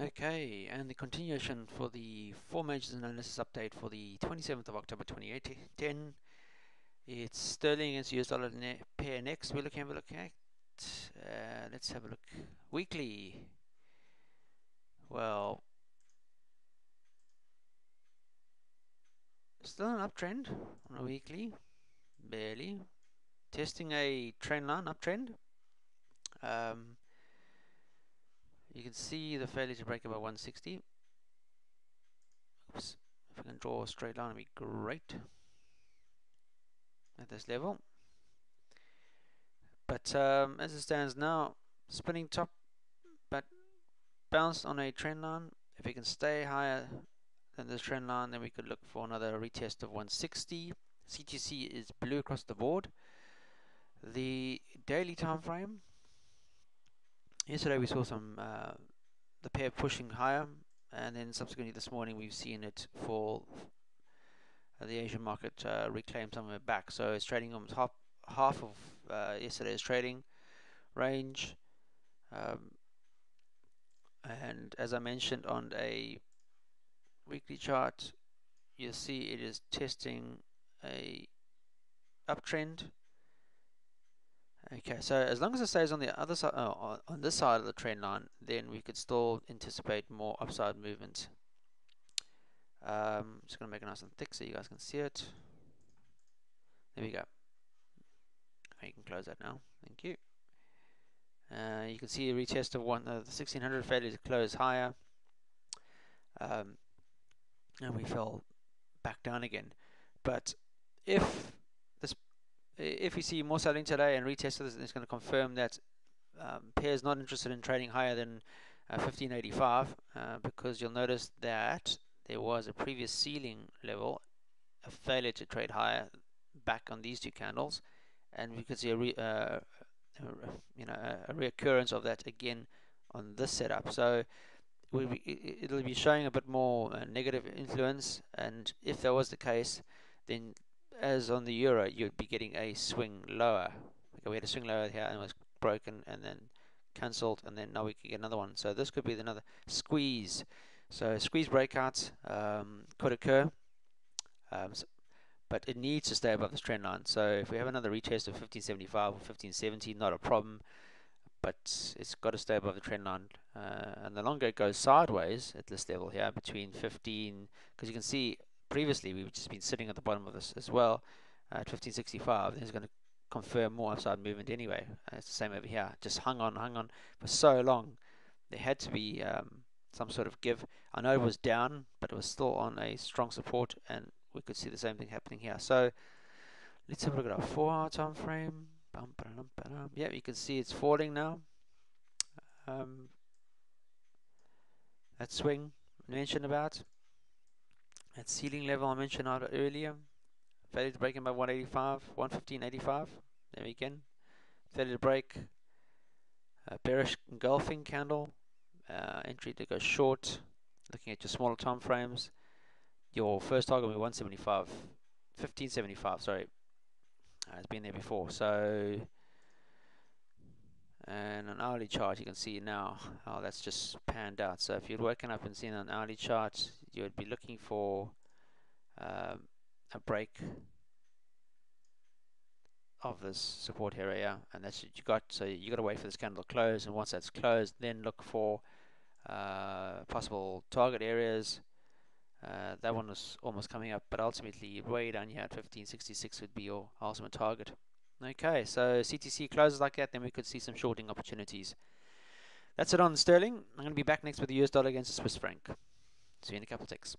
Okay, and the continuation for the 4 majors analysis update for the 27th of October 2010. It's sterling against US dollar pair next. We're looking at. Let's have a look. Weekly. Well, still an uptrend on a weekly, barely. Testing a trend line, uptrend. You can see the failure to break above 160. Oops. If I can draw a straight line, it'd be great at this level. But as it stands now, spinning top, but bounced on a trend line. If it can stay higher than this trend line, then we could look for another retest of 160. CTC is blue across the board. The daily time frame. Yesterday we saw the pair pushing higher, and then subsequently this morning we've seen it fall. The Asian market reclaim some of it back, so it's trading almost half of yesterday's trading range. And as I mentioned on a weekly chart, you'll see it is testing a uptrend. Okay, so as long as it stays on the other side, on this side of the trend line, then we could still anticipate more upside movement. Just gonna make it nice and thick so you guys can see it. There we go. You can close that now. Thank you. You can see a retest of the 1600 failure to close higher, and we fell back down again. But if we see more selling today and retest this, it's going to confirm that pair is not interested in trading higher than 1585, because you'll notice that there was a previous ceiling level, a failure to trade higher back on these two candles, and we could see a reoccurrence of that again on this setup. So it'll be showing a bit more negative influence, and if that was the case, then as on the euro, you'd be getting a swing lower. Okay, we had a swing lower here and it was broken and then cancelled, and then now we can get another one. So this could be another squeeze. So squeeze breakouts could occur, but it needs to stay above this trend line. So if we have another retest of 1575 or 1570, not a problem, but it's got to stay above the trend line. And the longer it goes sideways at this level here, between 15, because you can see previously we've just been sitting at the bottom of this as well at 1565. It's going to confirm more upside movement anyway. It's the same over here. Just hung on for so long. There had to be some sort of give. I know it was down, but it was still on a strong support, and we could see the same thing happening here. So let's have a look at our 4-hour time frame. Yeah, you can see it's falling now. That swing I mentioned about, that ceiling level I mentioned out earlier, failure to break in by 185, 115.85. There we go. Failure to break. Bearish engulfing candle. Entry to go short. Looking at your smaller time frames, your first target will be 175, 1575. Sorry, it's been there before. So, and an hourly chart, you can see now how that's just panned out. So if you're working up and seeing an hourly chart, you would be looking for a break of this support area, and that's what you got. So you got to wait for this candle to close, and once that's closed, then look for possible target areas. That one was almost coming up, but ultimately way down here at 1566 would be your ultimate target. Okay, so CTC closes like that, then we could see some shorting opportunities. That's it on sterling. I'm going to be back next with the US dollar against the Swiss franc. See you in a couple of ticks.